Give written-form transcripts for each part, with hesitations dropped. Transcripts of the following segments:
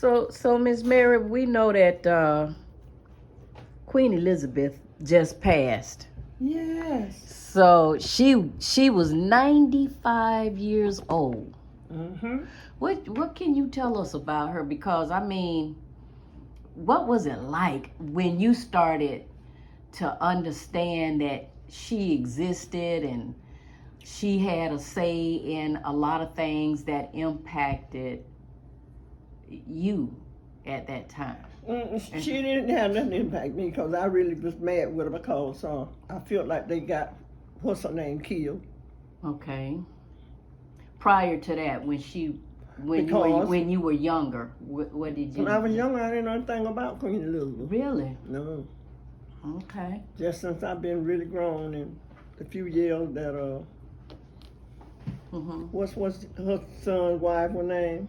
So Miss Mary, we know that Queen Elizabeth just passed. Yes. So she was 95 years old. Mm-hmm. What can you tell us about her? Because I mean, what was it like when you started to understand that she existed and she had a say in a lot of things that impacted you at that time? She didn't have nothing to impact me because I really was mad with her because I felt like they got, what's her name, killed. Okay. Prior to that, when you were younger, what did you? When I was younger, I didn't know anything about Queen Elizabeth. Really? No. Okay. Just since I've been really grown in the few years that what's her son's wife name?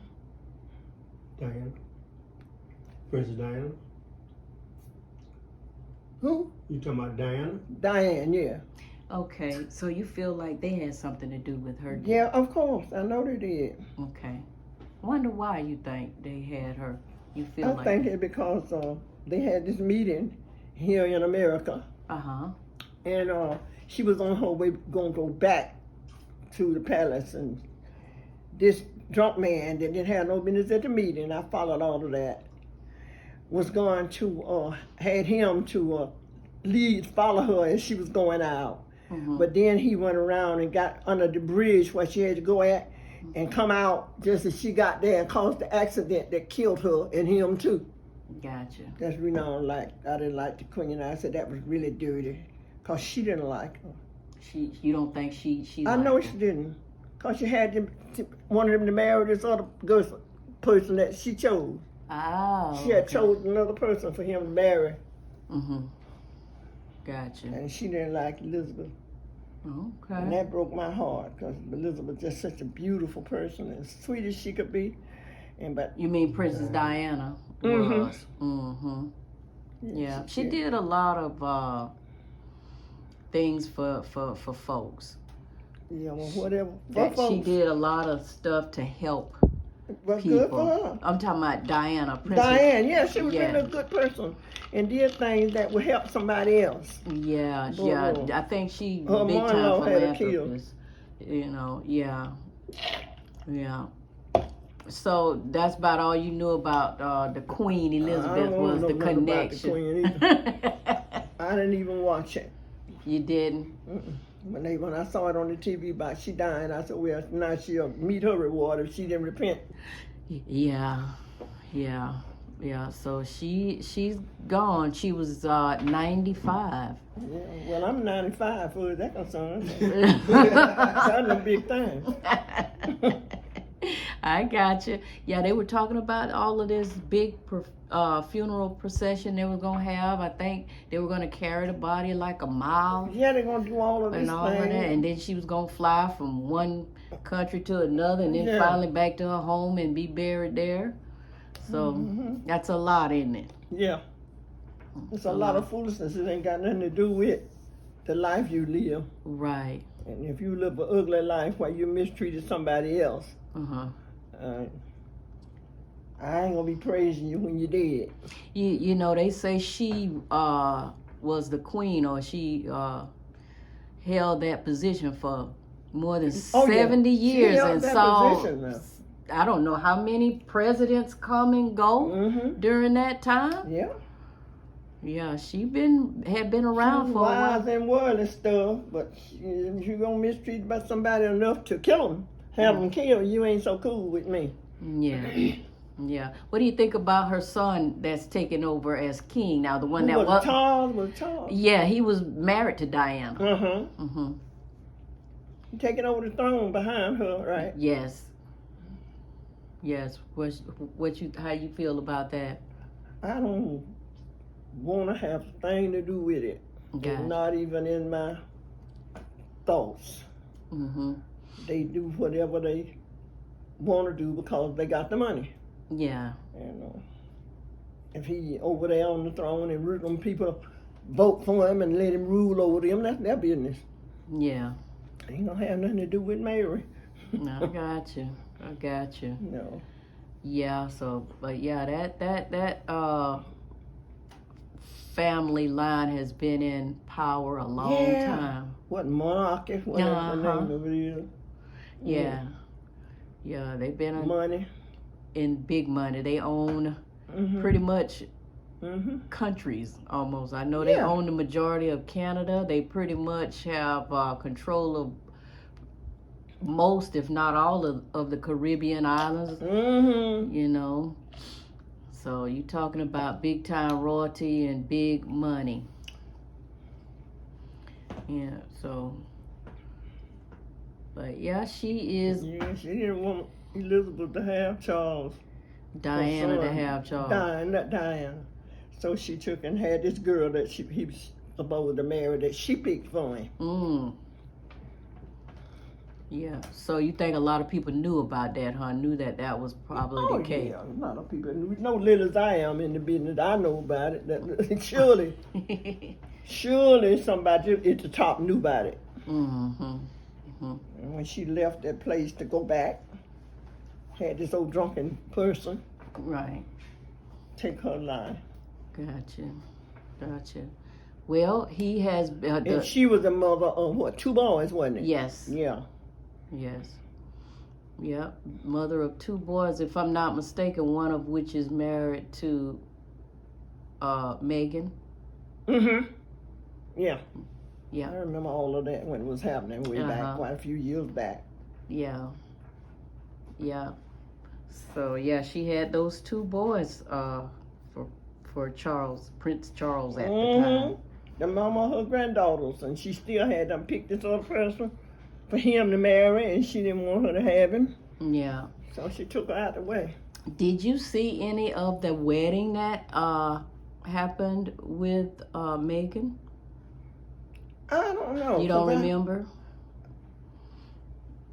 Diana. Princess Diana. Who? You talking about Diana? Diane, yeah. Okay, so you feel like they had something to do with her? Yeah, of course. I know they did. Okay. Wonder why you think they had her. You feel I like think it's because they had this meeting here in America. Uh-huh. And she was on her way going to go back to the palace, and this drunk man that didn't have no business at the meeting, I followed all of that, was going to, had him to follow her as she was going out. But then he went around and got under the bridge where she had to go at and come out just as she got there and caused the accident that killed her and him too. Gotcha. That's the reason I didn't like the queen. I said that was really dirty because she didn't like her. You don't think she I know she didn't, because she had wanted him to marry this other person that she chose. Oh. She had chosen another person for him to marry. Gotcha. And she didn't like Elizabeth. Okay. And that broke my heart because Elizabeth was just such a beautiful person, as sweet as she could be. But you mean Princess Diana was? Yeah. She did a lot of things for folks. Yeah, well, whatever. She did a lot of stuff to help people. Good for her. I'm talking about Diana. Princess. Diane, yeah, she was really a good person and did things that would help somebody else. Yeah, I think she her big time philanthropist. You know, yeah. So that's about all you knew about the Queen Elizabeth was the connection. About the Queen I didn't even watch it. You didn't? When I saw it on the TV about she dying, I said, well, now she'll meet her reward if she didn't repent. Yeah. So she's gone. She was 95. Yeah, well, I'm 95 for that concern. That's a big thing. I got you. Yeah, they were talking about all of this big funeral procession they were gonna have. I think they were gonna carry the body like a mile. Yeah, they're gonna do all of this and all of that. And then she was gonna fly from one country to another, and then finally back to her home and be buried there. So that's a lot, isn't it? Yeah, it's a lot of foolishness. It ain't got nothing to do with the life you live. Right. And if you live an ugly life where you mistreated somebody else, I ain't gonna be praising you when you're dead. You know, they say she was the queen, or she held that position for more than 70 years, and saw I don't know how many presidents come and go during that time. Yeah, she had been around for a while. Wise and worldly stuff, but if you're gonna mistreat by somebody enough to kill them, have them killed, you ain't so cool with me. Yeah. What do you think about her son that's taking over as king now? The one that was Charles. Yeah, he was married to Diana. Taking over the throne behind her, right? Yes. How you feel about that? I don't want to have a thing to do with it. It's not even in my thoughts. They do whatever they want to do because they got the money. Yeah. And if he over there on the throne and them people vote for him and let him rule over them, that's their business. Yeah. Ain't gonna have nothing to do with Mary. No, I got you. No. Yeah, so, but yeah, that family line has been in power a long time. What monarchy, whatever the name of it is. Yeah. Yeah, they've been money. In big money. They own pretty much countries almost. I know they own the majority of Canada. They pretty much have control of most, if not all, of the Caribbean islands. You know, so you talking about big time royalty and big money. Yeah, so, but yeah, she is. Yeah, she didn't want Elizabeth to have Charles. Diana to have Charles. Not Diana. So she took and had this girl that he was supposed to marry that she picked for him. Yeah, so you think a lot of people knew about that, huh? Knew that was probably the case. Yeah, a lot of people knew. No little as I am in the business, I know about it. That, surely somebody at the top knew about it. And when she left that place to go back, had this old drunken person take her life. Gotcha. Well, he has... and she was a mother of what, 2 boys, wasn't it? Yes. Yeah. Yes. Yep. Mother of 2 boys, if I'm not mistaken, one of which is married to Megan. Yeah. Yeah. I remember all of that when it was happening way back, quite a few years back. Yeah. So yeah, she had those 2 boys for Charles, Prince Charles at the time. The mama of her granddaughters, and she still had them pick this other person for him to marry, and she didn't want her to have him. Yeah. So she took her out the way. Did you see any of the wedding that happened with Megan? I don't know. You don't remember?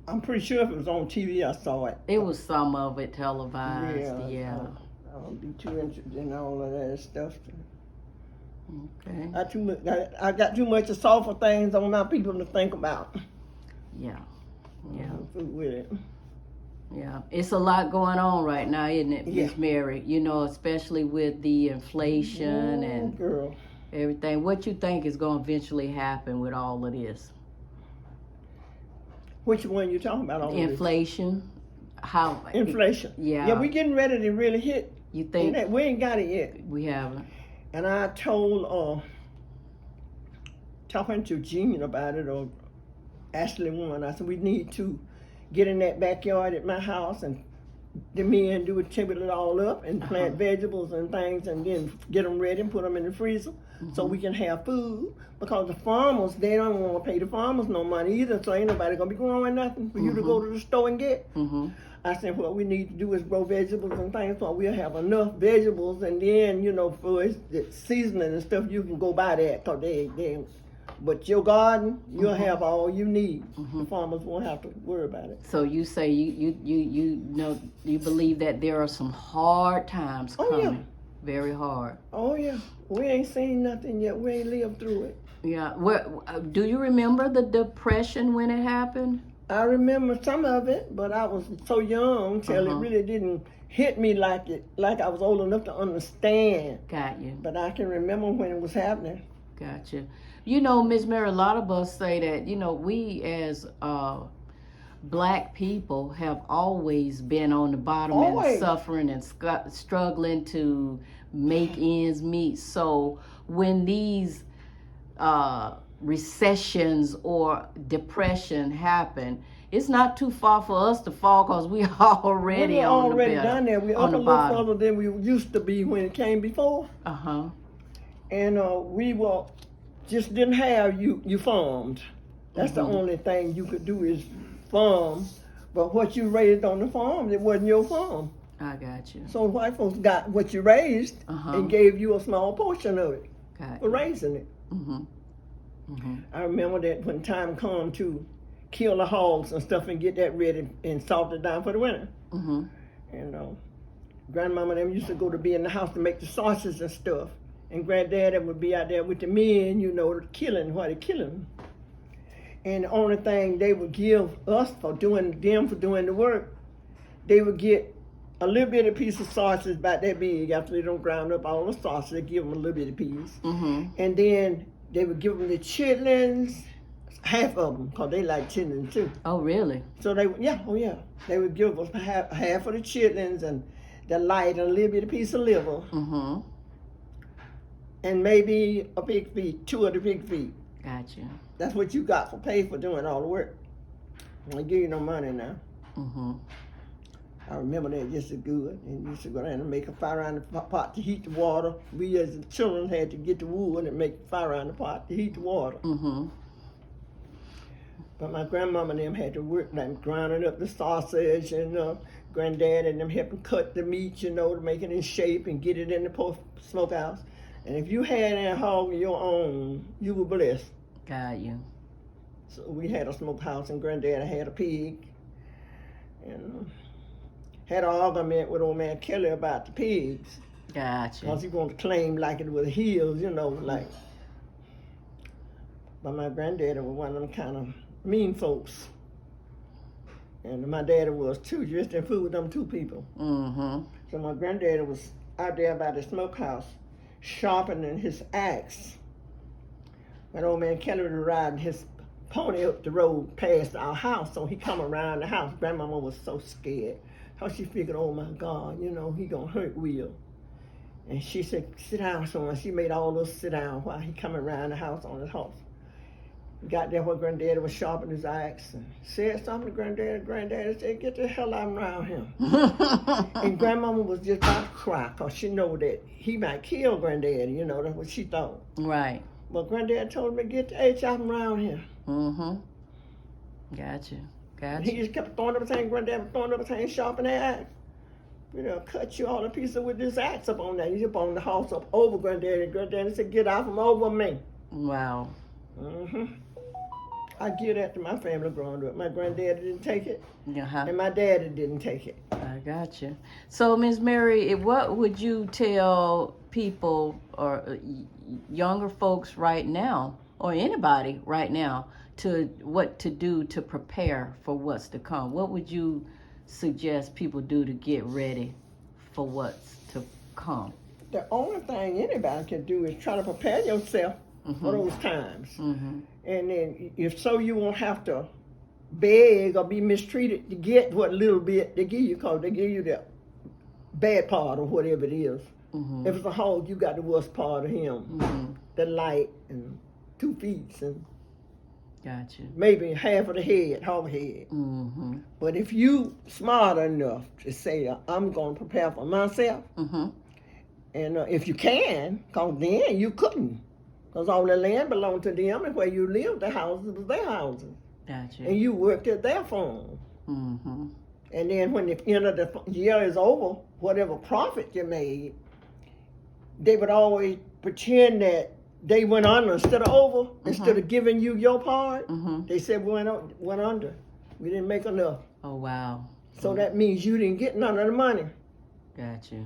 I'm pretty sure if it was on TV, I saw it. It was some of it televised. Yeah. I don't be too interested in all of that stuff. Okay. I got too much of softer things on my people to think about. Yeah. With it. Yeah, it's a lot going on right now, isn't it, Miss Mary? You know, especially with the inflation and everything. What you think is going to eventually happen with all of this? Which one you talking about? All inflation. How? Inflation. Yeah, we getting ready to really hit. You think? We ain't got it yet. We haven't. And I told, talking to Jean about it, or Ashley one, I said, we need to get in that backyard at my house and the men do it, chip it all up and plant vegetables and things and then get them ready and put them in the freezer so we can have food. Because the farmers, they don't want to pay the farmers no money either, so ain't nobody going to be growing nothing for you to go to the store and get. I said, what we need to do is grow vegetables and things so we'll have enough vegetables, and then, you know, for the seasoning and stuff, you can go buy that, because but your garden, you'll have all you need. The farmers won't have to worry about it. So you say you know, you believe that there are some hard times coming. Yeah. Very hard. Oh yeah, we ain't seen nothing yet. We ain't lived through it. Yeah. Do you remember the Depression when it happened? I remember some of it, but I was so young till it really didn't hit me like I was old enough to understand. Got you. But I can remember when it was happening. Gotcha. You know, Miss Mary, a lot of us say that, you know, we as Black people have always been on the bottom and suffering and struggling to make ends meet. So when these recessions or depression happen, it's not too far for us to fall because we already done that. We're up a little further than we used to be when it came before. And we were just didn't have you farmed. That's the only thing you could do is farm. But what you raised on the farm, it wasn't your farm. I got you. So white folks got what you raised and gave you a small portion of it for raising it. I remember that when time come to kill the hogs and stuff and get that ready and salt it down for the winter. And grandmama them used to go to be in the house to make the sausages and stuff. And granddad would be out there with the men, you know, killing what they're killing. And the only thing they would give us for doing the work, they would get a little bitty piece of sausage about that big. After they don't ground up all the sausage, they give them a little bitty piece. And then they would give them the chitlins, half of them, because they like chitlins too. Oh, really? So they, they would give us half of the chitlins and the light and a little bitty piece of liver. And maybe a pig feet, 2 of the pig feet. Gotcha. That's what you got for pay for doing all the work. I give you no money now. I remember that just as good. And you used to go down and make a fire around the pot to heat the water. We as the children had to get the wood and make a fire around the pot to heat the water. But my grandmama and them had to work like grinding up the sausage, and granddad and them helping cut the meat, to make it in shape and get it in the smokehouse. And if you had that hog of your own, you were blessed. Got you. So we had a smokehouse, and granddad had a pig. And had an argument with old man Kelly about the pigs. Gotcha. Because he wanted to claim like it was his, like. But my granddaddy was one of them kind of mean folks. And my daddy was too. You just didn't fool with them 2 people. So my granddaddy was out there by the smokehouse sharpening his axe. When old man Kelly was riding his pony up the road past our house, so he come around the house. Grandmama was so scared. How she figured, oh my God, he gonna hurt Will. And she said, sit down somewhere. She made all of us sit down while he come around the house on his horse. Got there where granddaddy was sharpening his axe and said something to granddaddy. Granddaddy said, get the hell out around him. And grandmama was just about to cry because she know that he might kill granddaddy, that's what she thought. Right. But granddad told me, get the H out around here. Gotcha. And he just kept throwing everything, granddad was throwing everything, sharpening that axe. Cut you all to pieces with this axe up on that. He's up on the horse up over granddaddy. Granddaddy said, get out from over me. Wow. I give that to my family growing up. My granddaddy didn't take it, Uh-huh. and my daddy didn't take it. I got you. So, Ms. Mary, what would you tell people or younger folks right now, or anybody right now, what to do to prepare for what's to come? What would you suggest people do to get ready for what's to come? The only thing anybody can do is try to prepare yourself for those times. And then if so, you won't have to beg or be mistreated to get what little bit they give you, because they give you the bad part or whatever it is. If it's a hog, you got the worst part of him. The light and 2 feet and Gotcha. maybe half of the head, hog head. But if you smart enough to say, I'm going to prepare for myself, and if you can, because then you couldn't. Because all the land belonged to them, and where you lived, the houses was their houses. Gotcha. And you worked at their farm. And then when the end of the year is over, whatever profit you made, they would always pretend that they went under instead of over. Instead of giving you your part, they said we went under. We didn't make enough. Oh, wow. So that means you didn't get none of the money. Gotcha.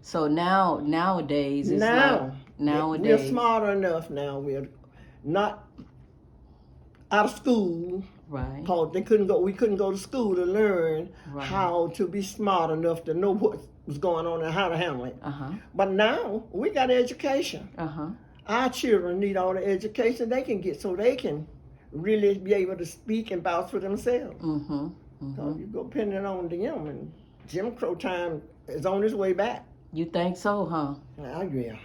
So nowadays, it's nowadays. We're smarter enough now. We're not out of school. Right. Because we couldn't go to school to learn how to be smart enough to know what was going on and how to handle it. But now we got education. Our children need all the education they can get so they can really be able to speak and vouch for themselves. So you go depending on them, and Jim Crow time is on its way back. You think so, huh? Yeah.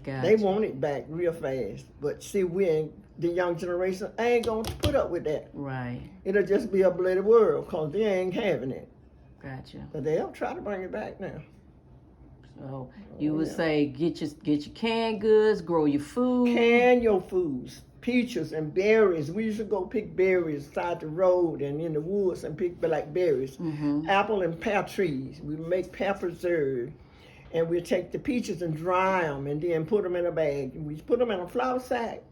Gotcha. They want it back real fast. But see, the young generation ain't going to put up with that. Right. It'll just be a bloody world because they ain't having it. Gotcha. But they'll try to bring it back now. So you would say get your canned goods, grow your food. Can your foods, peaches and berries. We used to go pick berries side the road and in the woods and pick berries. Apple and pear trees. We make pear preserve. And we take the peaches and dry them and then put them in a bag. We put them in a flour sack,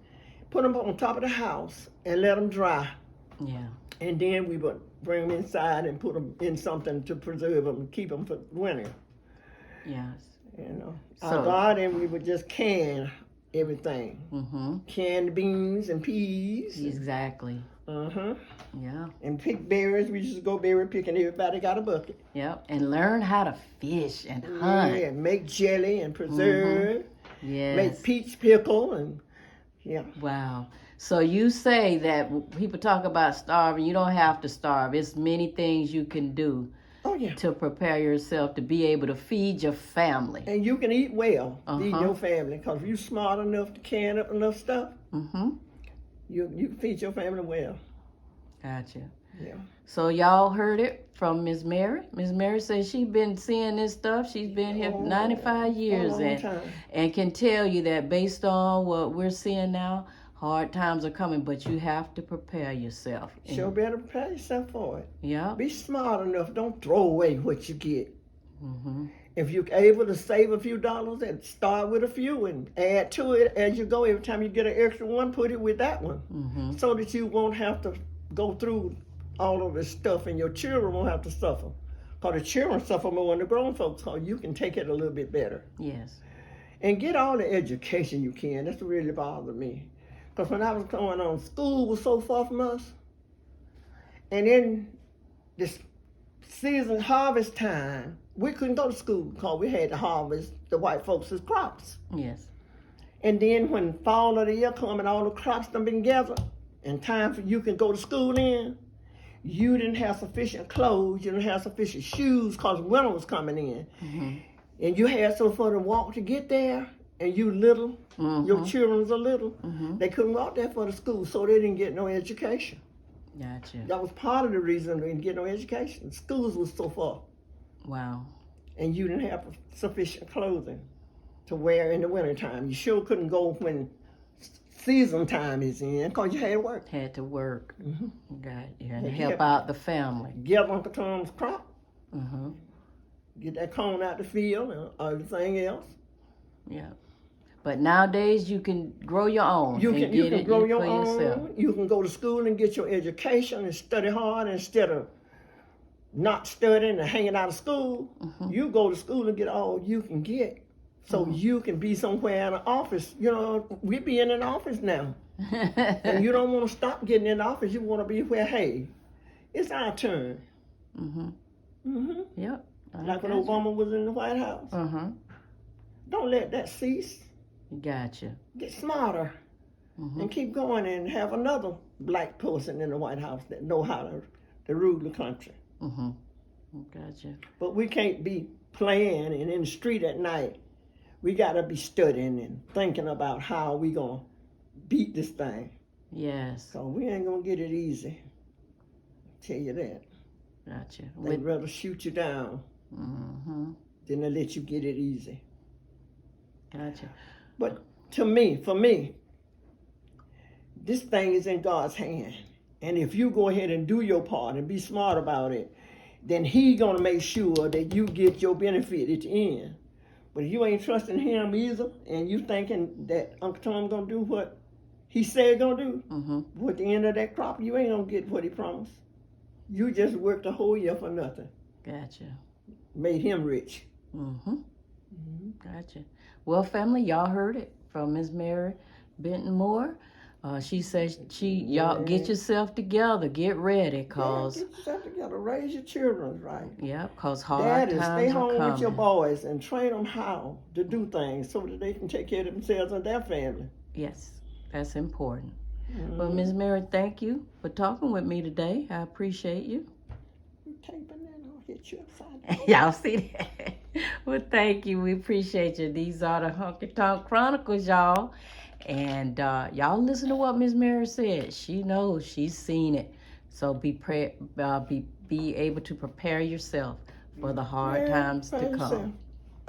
put them on top of the house and let them dry. Yeah. And then we would bring them inside and put them in something to preserve them and keep them for winter. Yes. Our garden, we would just can everything. Mm-hmm. Canned beans and peas. Exactly. Uh-huh. Yeah. And pick berries. We used to go berry picking. Everybody got a bucket. Yep. And learn how to fish and hunt. Yeah, make jelly and preserve. Yes. Make peach pickle and yeah. Wow. So you say that people talk about starving. You don't have to starve. It's many things you can do Oh yeah. to prepare yourself to be able to feed your family. And you can eat well, feed Uh-huh. your family. Because if you're smart enough to can up enough stuff, Mm-hmm. you can feed your family well. Gotcha. Yeah. So y'all heard it from Miss Mary. Miss Mary says she's been seeing this stuff. She's been here 95 years a long time. and can tell you that based on what we're seeing now, hard times are coming, but you have to prepare yourself. Sure better prepare yourself for it. Yeah. Be smart enough. Don't throw away what you get. Mm-hmm. If you're able to save a few dollars and start with a few and add to it as you go, every time you get an extra one, put it with that one. Mm-hmm. So that you won't have to go through all of this stuff and your children won't have to suffer. Because the children suffer more than the grown folks, because you can take it a little bit better. Yes. And get all the education you can. That's what really bothered me. Because when I was going on, school was so far from us. And then this season, harvest time, we couldn't go to school because we had to harvest the white folks' crops. Yes. And then when fall of the year come and all the crops done been gathered, and time for you can go to school in, you didn't have sufficient clothes, you didn't have sufficient shoes because winter was coming in. Mm-hmm. And you had so far to walk to get there, and you little, your children are little, they couldn't walk there for the school, so they didn't get no education. Gotcha. That was part of the reason they didn't get no education. Schools was so far. Wow. And you didn't have sufficient clothing to wear in the wintertime. You sure couldn't go when season time is in because you had to work. Had to work. Mm-hmm. Got you. And help out the family. Get Uncle Tom's crop, Mm-hmm. get that corn out the field and everything else. Yeah. But nowadays you can grow your own. You can grow your own. Yourself. You can go to school and get your education and study hard instead of not studying and hanging out of school. Mm-hmm. You go to school and get all you can get. So you can be somewhere in an office. You know, we be in an office now. And you don't want to stop getting in the office. You want to be where, hey, it's our turn. Mm-hmm. Mm-hmm. Yep. Like when Obama was in the White House. Uh-huh. Don't let that cease. Gotcha. Get smarter. Mm-hmm. And keep going and have another black person in the White House that know how to rule the country. Mm-hmm. Gotcha. But we can't be playing and in the street at night. We got to be studying and thinking about how we going to beat this thing. Yes. So we ain't going to get it easy. I'll tell you that. Gotcha. They'd rather shoot you down Mm-hmm. than to let you get it easy. Gotcha. But for me, this thing is in God's hand. And if you go ahead and do your part and be smart about it, then He going to make sure that you get your benefit at the end. But if you ain't trusting Him either, and you thinking that Uncle Tom going to do what He said going to do, Mm-hmm. at the end of that crop, you ain't going to get what He promised. You just worked the whole year for nothing. Gotcha. Made Him rich. Mm-hmm. Gotcha. Well, family, y'all heard it from Miss Mary Benton Moore. She says y'all get yourself together, get ready, cause Get yourself together, raise your children right. yeah, cause hard Daddy, times stay are home coming. with your boys and train them how to do things so that they can take care of themselves and their family. Yes, that's important. Mm-hmm. Well, Miss Mary, thank you for talking with me today. I appreciate you. You taping that, I'll hit you upside down. Y'all see that? Well, thank you. We appreciate you. These are the Honky Tonk Chronicles, y'all. And y'all listen to what Miss Mary said. She knows. She's seen it. So be able to prepare yourself for the hard times to come.